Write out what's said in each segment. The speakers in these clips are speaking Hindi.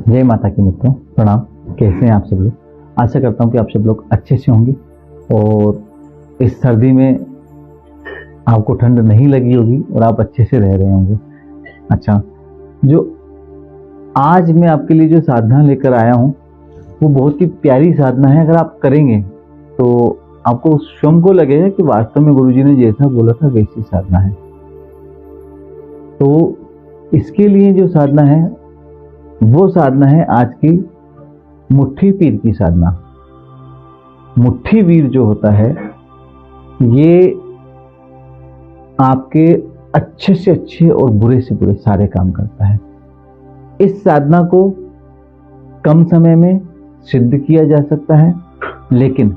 जय माता की मित्रों, प्रणाम। कैसे हैं आप सब लोग? आशा करता हूँ कि आप सब लोग अच्छे से होंगे और इस सर्दी में आपको ठंड नहीं लगी होगी और आप अच्छे से रह रहे होंगे। अच्छा, जो आज मैं आपके लिए जो साधना लेकर आया हूँ वो बहुत ही प्यारी साधना है। अगर आप करेंगे तो आपको स्वयं को लगेगा कि वास्तव में गुरुजी ने जैसा बोला था वैसी साधना है। तो इसके लिए जो साधना है वो साधना है आज की मुट्ठी पीर की साधना। मुट्ठी वीर जो होता है ये आपके अच्छे से अच्छे और बुरे से बुरे सारे काम करता है। इस साधना को कम समय में सिद्ध किया जा सकता है, लेकिन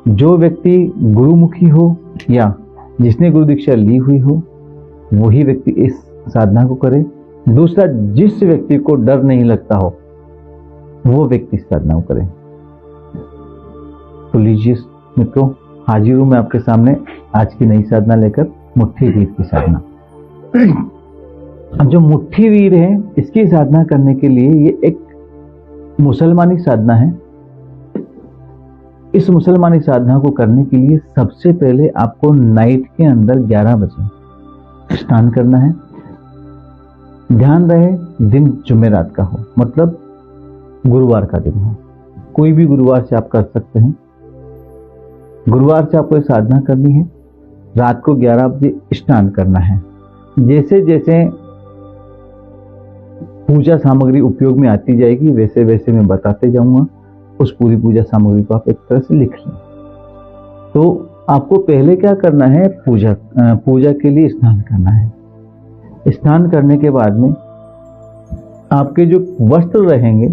जो व्यक्ति गुरुमुखी हो या जिसने गुरु दीक्षा ली हुई हो वही व्यक्ति इस साधना को करे। दूसरा, जिस व्यक्ति को डर नहीं लगता हो वो व्यक्ति इस साधना को करे। तो लीजिए मित्रों, हाजिर हूं मैं आपके सामने आज की नई साधना लेकर, मुट्ठी वीर की साधना। अब जो मुट्ठी वीर है इसकी साधना करने के लिए ये एक मुसलमानी साधना है। इस मुसलमानी साधना को करने के लिए सबसे पहले आपको नाइट के अंदर 11 बजे स्नान करना है। ध्यान रहे दिन जुमेरात का हो, मतलब गुरुवार का दिन हो। कोई भी गुरुवार से आप कर सकते हैं। गुरुवार से आपको साधना करनी है। रात को 11 बजे स्नान करना है। जैसे जैसे पूजा सामग्री उपयोग में आती जाएगी वैसे वैसे मैं बताते जाऊंगा। उस पूरी पूजा सामग्री को आप एक तरह से लिख लें। तो आपको पहले क्या करना है, पूजा के लिए स्नान करना है। स्नान करने के बाद में आपके जो वस्त्र रहेंगे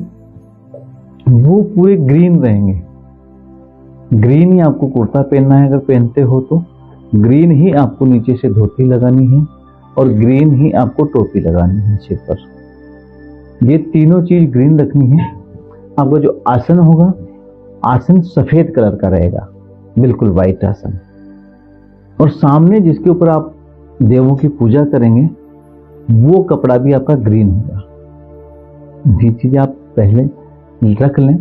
वो पूरे ग्रीन रहेंगे। ग्रीन ही आपको कुर्ता पहनना है, अगर पहनते हो तो ग्रीन ही आपको नीचे से धोती लगानी है और ग्रीन ही आपको टोपी लगानी है सिर पर। ये तीनों चीज ग्रीन रखनी है। आपका जो आसन होगा, आसन सफेद कलर का रहेगा, बिल्कुल वाइट आसन। और सामने जिसके ऊपर आप देवों की पूजा करेंगे वो कपड़ा भी आपका ग्रीन होगा। ये चीज आप पहले रख लें।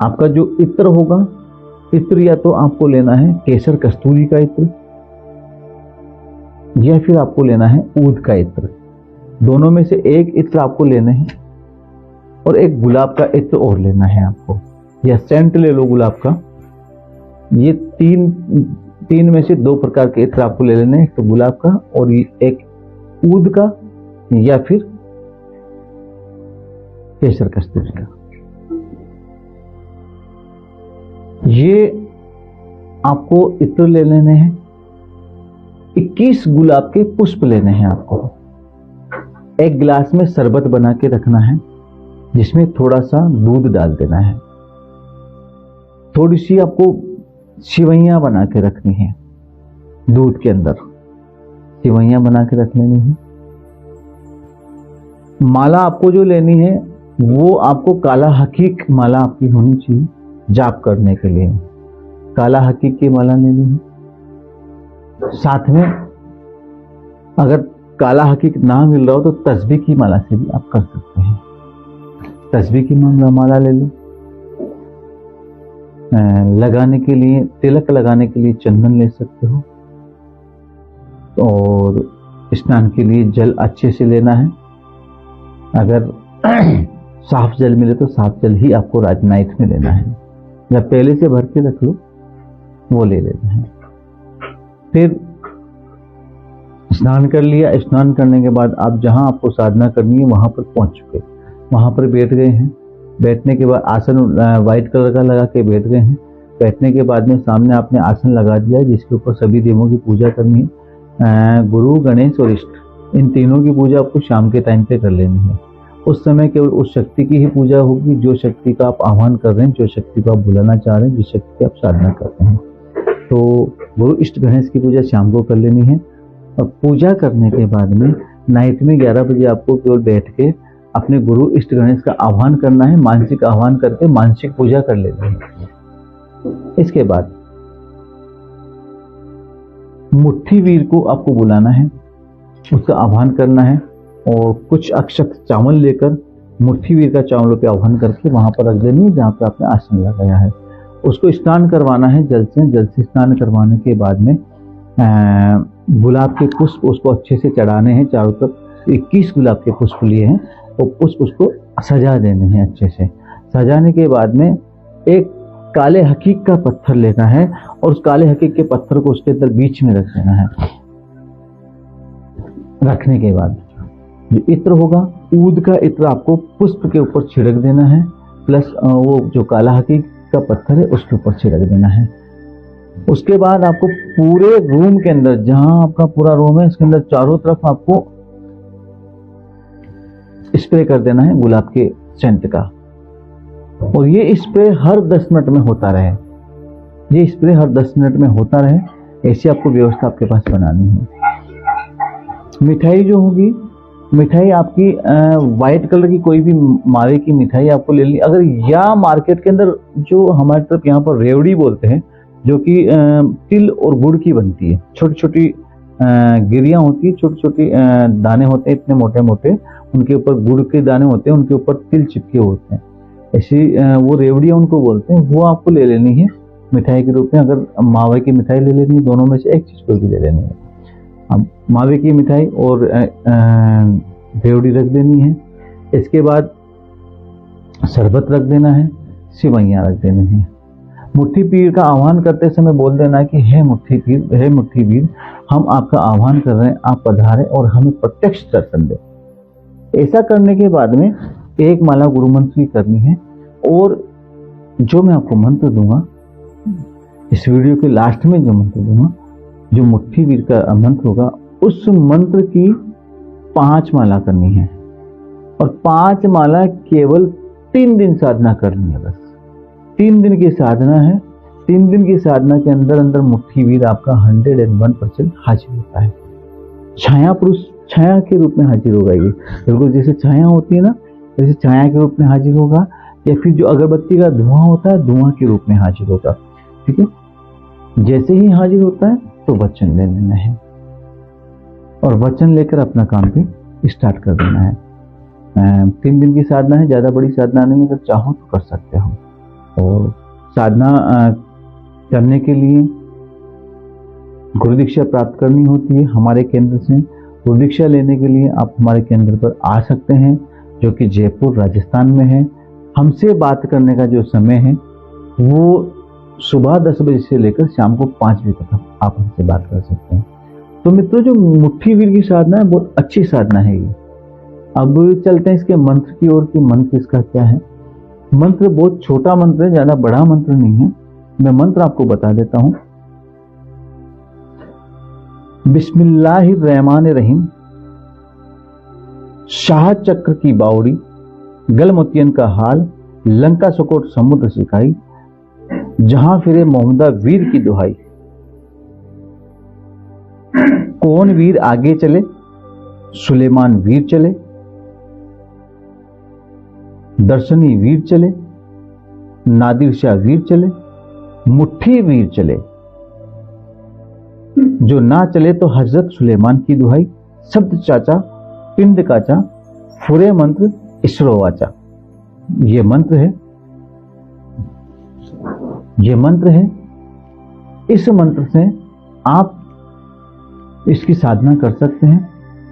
आपका जो इत्र होगा, इत्र या तो आपको लेना है केसर कस्तूरी का इत्र या फिर आपको लेना है ऊद का इत्र। दोनों में से एक इत्र आपको लेना है और एक गुलाब का इत्र और लेना है आपको, या सेंट ले लो गुलाब का। ये तीन में से 2 प्रकार के इत्र आपको ले लेने हैं, एक तो गुलाब का और एक ऊद का या फिर केसर कस्तूरी का। ये आपको इत्र ले लेने हैं। 21 गुलाब के पुष्प लेने हैं आपको। एक गिलास में शरबत बना के रखना है जिसमें थोड़ा सा दूध डाल देना है। थोड़ी सी आपको सिवैयां बना के रखनी है। दूध के अंदर सिवैयां बना के रख लेनी है। माला आपको जो लेनी है वो आपको काला हकीक माला आपकी होनी चाहिए जाप करने के लिए। काला हकीक की माला लेनी है। साथ में अगर काला हकीक ना मिल रहा हो तो तस्बीह की माला से भी आप कर सकते हैं। तस्बीह की माला ले लो। लगाने के लिए, तिलक लगाने के लिए चंदन ले सकते हो। और स्नान के लिए जल अच्छे से लेना है। अगर साफ जल मिले तो साफ जल ही आपको नाइट में लेना है, या पहले से भर के रख लो वो ले लेना है। फिर स्नान कर लिया। स्नान करने के बाद आप जहां आपको साधना करनी है वहां पर पहुंच चुके, वहां पर बैठ गए हैं। बैठने के बाद आसन व्हाइट कलर का लगा के बैठ गए हैं। बैठने के बाद में सामने आपने आसन लगा दिया जिसके ऊपर सभी देवों की पूजा करनी है। गुरु, गणेश और इष्ट, इन तीनों की पूजा आपको शाम के टाइम पे कर लेनी है। उस समय केवल उस शक्ति की ही पूजा होगी जो शक्ति का आप आह्वान कर रहे हैं, जो शक्ति को आप बुलाना चाह रहे हैं, जिस शक्ति की आप साधना कर रहे हैं। तो गुरु, इष्ट, गणेश की पूजा शाम को कर लेनी है। और पूजा करने के बाद में नाइट में 11 बजे आपको केवल बैठ के अपने गुरु, इष्ट, गणेश का आह्वान करना है। मानसिक आह्वान करके मानसिक पूजा कर लेनी है। इसके बाद मुट्ठी वीर को आपको बुलाना है, उसका आह्वान करना है और कुछ अक्षत चावल लेकर मुट्ठी वीर का चावलों पे आह्वान करके वहां पर रख देनी है जहाँ पे आपने आसन लगाया है। उसको स्नान करवाना है जल से स्नान करवाने के बाद में गुलाब के पुष्प उसको अच्छे से चढ़ाने हैं। चारों तरफ 21 गुलाब के पुष्प लिए हैं और पुष्प उसको सजा देने हैं। अच्छे से सजाने के बाद में एक काले हकीक का पत्थर लेना है और उस काले हकीक के पत्थर को उसके अंदर बीच में रख देना है। रखने के बाद जो इत्र होगा, ऊद का इत्र आपको पुष्प के ऊपर छिड़क देना है, प्लस वो जो काला हकीक का पत्थर है उसके ऊपर छिड़क देना है। उसके बाद आपको पूरे रूम के अंदर, जहां आपका पूरा रूम है इसके अंदर चारों तरफ आपको स्प्रे कर देना है गुलाब के सेंट का। और ये स्प्रे हर 10 मिनट में होता रहे। ये स्प्रे हर 10 मिनट में होता रहे, ऐसी आपको व्यवस्था आपके पास बनानी है। मिठाई जो होगी, मिठाई आपकी वाइट कलर की कोई भी मावे की मिठाई आपको ले ली। अगर या मार्केट के अंदर जो हमारी तरफ यहाँ पर रेवड़ी बोलते हैं, जो कि तिल और गुड़ की बनती है, छोटी छोटी गिरियां होती है, छोटी छोटी दाने होते हैं इतने मोटे मोटे, उनके ऊपर गुड़ के दाने होते हैं, उनके ऊपर तिल चिपके होते हैं, ऐसी वो रेवड़ियां उनको बोलते हैं। वो आपको ले लेनी है मिठाई के रूप में। अगर मावे की मिठाई ले लेनी है, दोनों में से एक चीज कोई भी ले लेनी है। अब मावे की मिठाई और रेवड़ी रख देनी है। इसके बाद शरबत रख देना है, सिवैयां रख देनी है। मुट्ठी पीर का आह्वान करते समय बोल देना है कि हे मुट्ठी पीर, हे मुट्ठी वीर, हम आपका आह्वान कर रहे हैं, आप पधारें और हमें प्रत्यक्ष दर्शन दें। ऐसा करने के बाद में एक माला गुरु मंत्र की करनी है। और जो मैं आपको मंत्र दूंगा, इस वीडियो के लास्ट में जो मंत्र दूंगा, जो मुट्ठी वीर का मंत्र होगा, उस मंत्र की 5 माला करनी है। और 5 माला केवल 3 दिन साधना करनी है। बस 3 दिन की साधना है। 3 दिन की साधना के अंदर अंदर मुट्ठी वीर आपका 101% हाजिर होता है। छाया पुरुष छाया के रूप में हाजिर होगा। ये बिल्कुल जैसे छाया होती है ना, जैसे छाया के रूप में हाजिर होगा, या फिर जो अगरबत्ती का धुआं होता है, धुआं के रूप में हाजिर होगा। ठीक है, जैसे ही हाजिर होता है तो वचन ले लेना है और वचन लेकर अपना काम पे स्टार्ट कर देना है। 3 दिन की साधना है, ज्यादा बड़ी साधना नहीं है, अगर चाहो तो कर सकते हो। और साधना करने के लिए गुरु दीक्षा प्राप्त करनी होती है हमारे केंद्र से। गुरु दीक्षा लेने के लिए आप हमारे केंद्र पर आ सकते हैं, जो कि जयपुर राजस्थान में है। हमसे बात करने का जो समय है वो सुबह 10 बजे से लेकर शाम को 5 बजे तक आप हमसे बात कर सकते हैं। तो मित्रों, जो मुट्ठी वीर की साधना है बहुत अच्छी साधना है ये। अब चलते हैं इसके मंत्र की ओर कि मंत्र इसका क्या है। मंत्र बहुत छोटा मंत्र है, ज्यादा बड़ा मंत्र नहीं है। मैं मंत्र आपको बता देता हूं। बिस्मिल्लाहिर्रहमानिर्रहीम। शाह चक्र की बावड़ी, गलमोतियन का हाल, लंका सकोट समुद्र सिखाई, जहां फिरे मोहम्मदा वीर की दुहाई। कौन वीर आगे चले, सुलेमान वीर चले, दर्शनी वीर चले, नादिर शाह वीर चले, मुट्ठी वीर चले, जो ना चले तो हजरत सुलेमान की दुहाई। शब्द चाचा, पिंड काचा, फुरे मंत्र इसरोवाचा। ये मंत्र है, ये मंत्र है। इस मंत्र से आप इसकी साधना कर सकते हैं।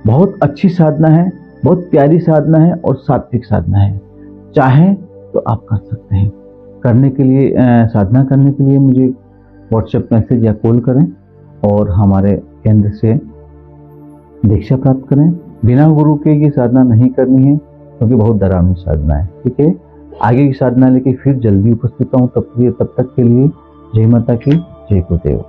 बहुत अच्छी साधना है, बहुत प्यारी साधना है और सात्विक साधना है। चाहे तो आप कर सकते हैं। करने के लिए साधना करने के लिए मुझे व्हाट्सएप मैसेज या कॉल करें और हमारे केंद्र से दीक्षा प्राप्त करें। बिना गुरु के ये साधना नहीं करनी है, क्योंकि बहुत डरावनी साधना है। ठीक है, आगे की साधना लेके फिर जल्दी उपस्थित हूँ। तब तक के लिए जय माता की, जय गुरुदेव।